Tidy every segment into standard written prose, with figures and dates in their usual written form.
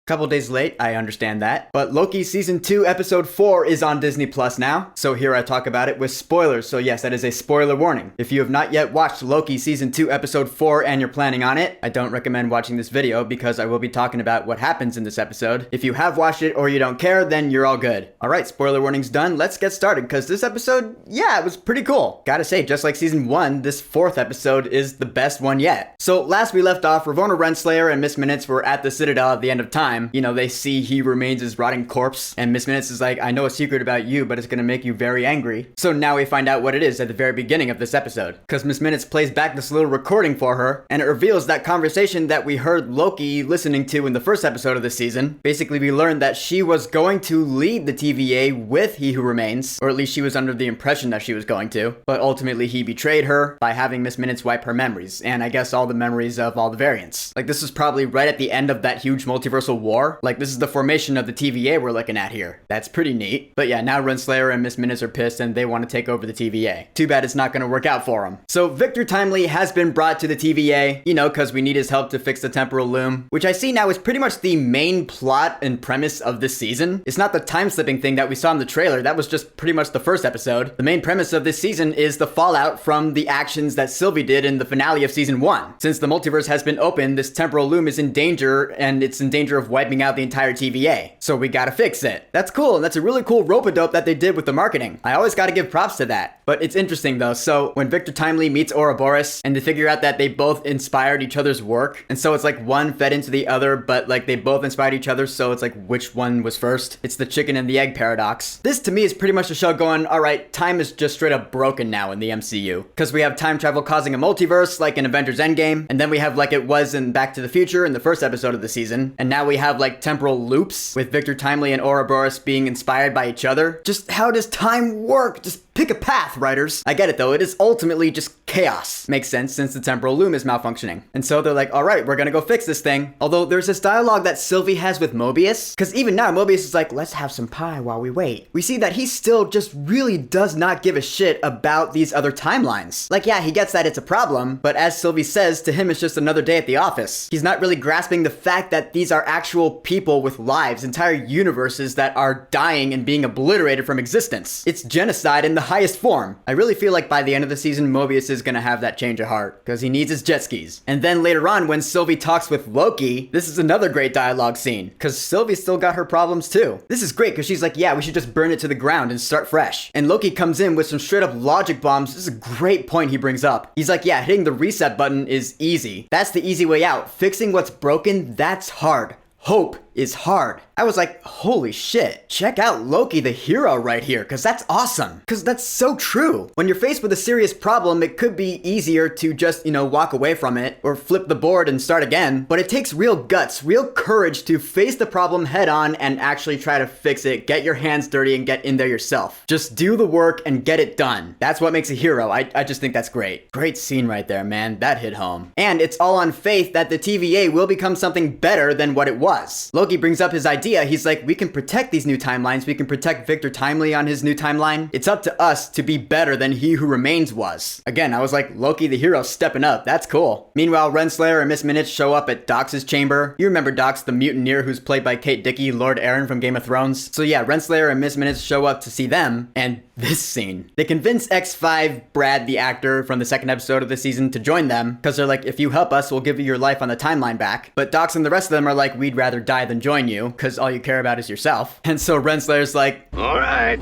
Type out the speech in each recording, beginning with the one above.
Couple days late, I understand that. But Loki Season 2 Episode 4 is on Disney Plus now, so here I talk about it with spoilers, so yes, that is a spoiler warning. If you have not yet watched Loki Season 2 Episode 4 and you're planning on it, I don't recommend watching this video because I will be talking about what happens in this episode. If you have watched it or you don't care, then you're all good. Alright, spoiler warning's done, let's get started, because this episode, yeah, it was pretty cool. Gotta say, just like Season 1, this 4th episode is the best one yet. So last we left off, Ravonna Renslayer and Miss Minutes were at the Citadel at the end of time. You know, they see He Who Remains' his rotting corpse, and Miss Minutes is like, I know a secret about you, but it's gonna make you very angry. So now we find out what it is at the very beginning of this episode. Because Miss Minutes plays back this little recording for her, and it reveals that conversation that we heard Loki listening to in the first episode of this season. Basically, we learned that she was going to lead the TVA with He Who Remains, or at least she was under the impression that she was going to, but ultimately he betrayed her by having Miss Minutes wipe her memories, and I guess all the memories of all the variants. Like, this was probably right at the end of that huge multiversal war. Like, this is the formation of the TVA we're looking at here. That's pretty neat. But yeah, now Renslayer and Miss Minutes are pissed and they want to take over the TVA. Too bad it's not going to work out for them. So Victor Timely has been brought to the TVA, you know, because we need his help to fix the temporal loom, which I see now is pretty much the main plot and premise of this season. It's not the time-slipping thing that we saw in the trailer. That was just pretty much the first episode. The main premise of this season is the fallout from the actions that Sylvie did in the finale of Season 1. Since the multiverse has been opened, this temporal loom is in danger, and it's in danger of wiping out the entire TVA. So we gotta fix it. That's cool, and that's a really cool rope-a-dope that they did with the marketing. I always gotta give props to that. But it's interesting though, so when Victor Timely meets Ouroboros, and they figure out that they both inspired each other's work, and so it's like one fed into the other, but like they both inspired each other, so it's like which one was first? It's the chicken and the egg paradox. This to me is pretty much the show going, alright, time is just straight up broken now in the MCU. Because we have time travel causing a multiverse, like in Avengers Endgame, and then we have like it was in Back to the Future in the first episode of the season, and now we have like temporal loops with Victor Timely and Ouroboros being inspired by each other. Just how does time work? Just pick a path, writers. I get it though, it is ultimately just chaos. Makes sense since the temporal loom is malfunctioning. And so they're like, alright, we're gonna go fix this thing. Although there's this dialogue that Sylvie has with Mobius, because even now Mobius is like, let's have some pie while we wait. We see that he still just really does not give a shit about these other timelines. Like, yeah, he gets that it's a problem, but as Sylvie says, to him it's just another day at the office. He's not really grasping the fact that these are actual people with lives, entire universes that are dying and being obliterated from existence. It's genocide in the highest form. I really feel like by the end of the season, Mobius is gonna have that change of heart, because he needs his jet skis. And then later on, when Sylvie talks with Loki, this is another great dialogue scene, because Sylvie still got her problems too. This is great, because she's like, yeah, we should just burn it to the ground and start fresh. And Loki comes in with some straight up logic bombs. This is a great point he brings up. He's like, yeah, hitting the reset button is easy. That's the easy way out. Fixing what's broken, that's hard. Hope is hard. I was like, holy shit, check out Loki the hero right here, because that's awesome. Because that's so true. When you're faced with a serious problem, it could be easier to just, walk away from it or flip the board and start again. But it takes real guts, real courage to face the problem head on and actually try to fix it, get your hands dirty and get in there yourself. Just do the work and get it done. That's what makes a hero. I just think that's great. Great scene right there, man. That hit home. And it's all on faith that the TVA will become something better than what it was. Loki brings up his idea. He's like, we can protect these new timelines. We can protect Victor Timely on his new timeline. It's up to us to be better than He Who Remains was. Again, I was like, Loki the hero stepping up. That's cool. Meanwhile, Renslayer and Miss Minutes show up at Dox's chamber. You remember Dox, the mutineer who's played by Kate Dickie, Lord Aaron from Game of Thrones. So yeah, Renslayer and Miss Minutes show up to see them, and this scene. They convince X5, Brad, the actor from the second episode of the season, to join them, because they're like, if you help us, we'll give you your life on the timeline back. But Dox and the rest of them are like, we'd rather die than join you, because all you care about is yourself. And so Renslayer's like, alright.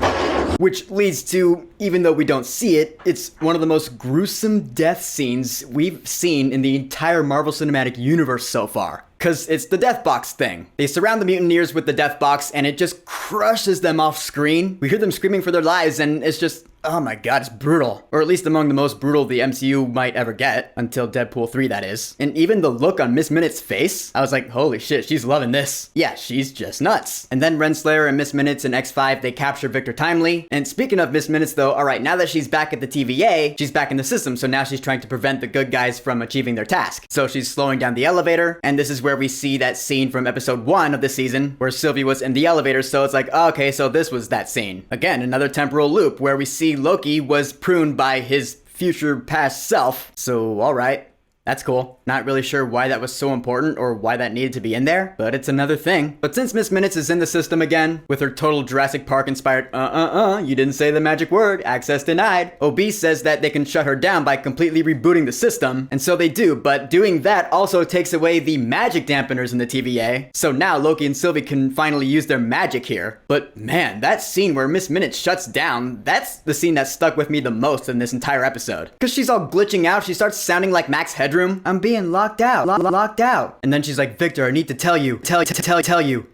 Which leads to, even though we don't see it, it's one of the most gruesome death scenes we've seen in the entire Marvel Cinematic Universe so far. Because it's the death box thing. They surround the mutineers with the death box and it just crushes them off screen. We hear them screaming for their lives and it's just, oh my god, it's brutal. Or at least among the most brutal the MCU might ever get. Until Deadpool 3, that is. And even the look on Miss Minutes' face, I was like, holy shit, she's loving this. Yeah, she's just nuts. And then Renslayer and Miss Minutes and X5, they capture Victor Timely. And speaking of Miss Minutes though, alright, now that she's back at the TVA, she's back in the system, so now she's trying to prevent the good guys from achieving their task. So she's slowing down the elevator, and this is where we see that scene from episode 1 of the season, where Sylvie was in the elevator, so it's like, oh, okay, so this was that scene. Again, another temporal loop, where we see Loki was pruned by his future past self, so alright, that's cool. Not really sure why that was so important or why that needed to be in there, but it's another thing. But since Miss Minutes is in the system again, with her total Jurassic Park inspired, you didn't say the magic word, access denied, OB says that they can shut her down by completely rebooting the system, and so they do, but doing that also takes away the magic dampeners in the TVA, so now Loki and Sylvie can finally use their magic here. But man, that scene where Miss Minutes shuts down, that's the scene that stuck with me the most in this entire episode. Cause she's all glitching out, she starts sounding like Max Headroom. I'm being locked out, locked out. And then she's like, Victor, I need to tell you, tell you,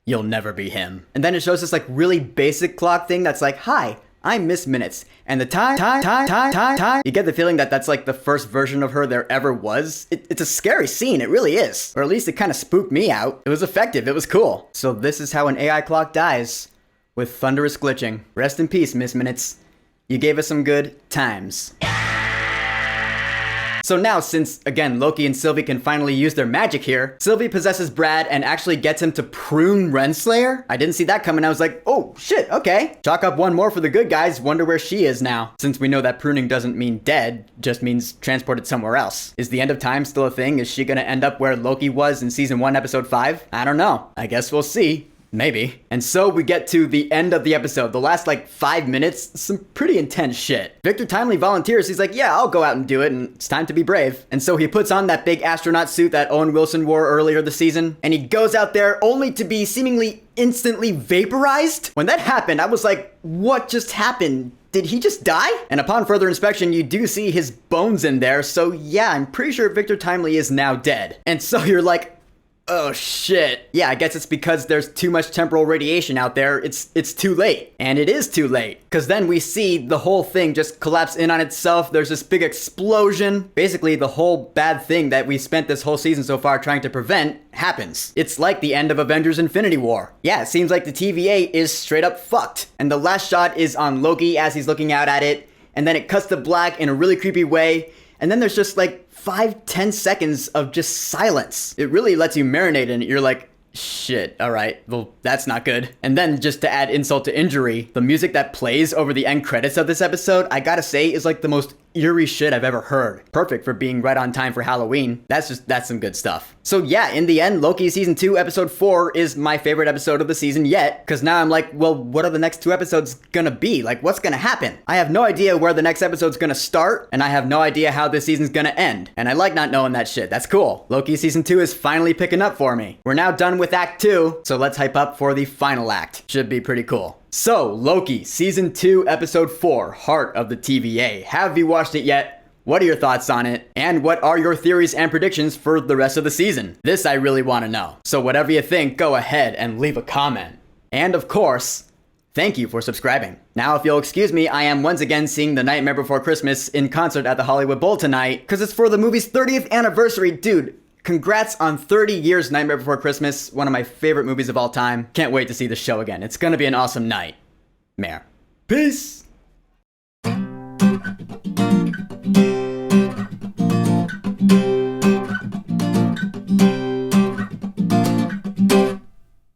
you'll never be him. And then it shows this like really basic clock thing that's like, hi, I'm Miss Minutes. And the time. You get the feeling that that's like the first version of her there ever was. It's a scary scene, it really is. Or at least it kind of spooked me out. It was effective, it was cool. So this is how an AI clock dies. With thunderous glitching. Rest in peace, Miss Minutes. You gave us some good times. So now, since, again, Loki and Sylvie can finally use their magic here, Sylvie possesses Brad and actually gets him to prune Renslayer? I didn't see that coming. I was like, oh, shit, okay. Chalk up one more for the good guys. Wonder where she is now. Since we know that pruning doesn't mean dead, just means transported somewhere else. Is the end of time still a thing? Is she gonna end up where Loki was in season 1, episode 5? I don't know. I guess we'll see. Maybe. And so we get to the end of the episode. The last like 5 minutes, some pretty intense shit. Victor Timely volunteers. He's like, yeah, I'll go out and do it, and it's time to be brave. And so he puts on that big astronaut suit that Owen Wilson wore earlier this season, and he goes out there only to be seemingly instantly vaporized. When that happened, I was like, what just happened? Did he just die? And upon further inspection, you do see his bones in there, so yeah, I'm pretty sure Victor Timely is now dead. And so you're like, oh shit. Yeah, I guess it's because there's too much temporal radiation out there. It's too late. And it is too late. Because then we see the whole thing just collapse in on itself. There's this big explosion. Basically, the whole bad thing that we spent this whole season so far trying to prevent happens. It's like the end of Avengers Infinity War. Yeah, it seems like the TVA is straight up fucked. And the last shot is on Loki as he's looking out at it. And then it cuts to black in a really creepy way. And then there's just like 5-10 seconds of just silence. It really lets you marinate in it. You're like, shit, all right, well, that's not good. And then just to add insult to injury, the music that plays over the end credits of this episode, I gotta say, is like the most eerie shit I've ever heard. Perfect for being right on time for Halloween. That's some good stuff. So yeah, in the end, Loki season 2, episode 4 is my favorite episode of the season yet, because now I'm like, well, what are the next 2 episodes gonna be? Like, what's gonna happen? I have no idea where the next episode's gonna start, and I have no idea how this season's gonna end. And I like not knowing that shit. That's cool. Loki season 2 is finally picking up for me. We're now done with Act 2, so let's hype up for the final act. Should be pretty cool. So, Loki, Season 2, Episode 4, Heart of the TVA. Have you watched it yet? What are your thoughts on it? And what are your theories and predictions for the rest of the season? This I really want to know. So whatever you think, go ahead and leave a comment. And of course, thank you for subscribing. Now, if you'll excuse me, I am once again seeing The Nightmare Before Christmas in concert at the Hollywood Bowl tonight, because it's for the movie's 30th anniversary. Dude, congrats on 30 years Nightmare Before Christmas, one of my favorite movies of all time. Can't wait to see the show again. It's gonna be an awesome night. Peace!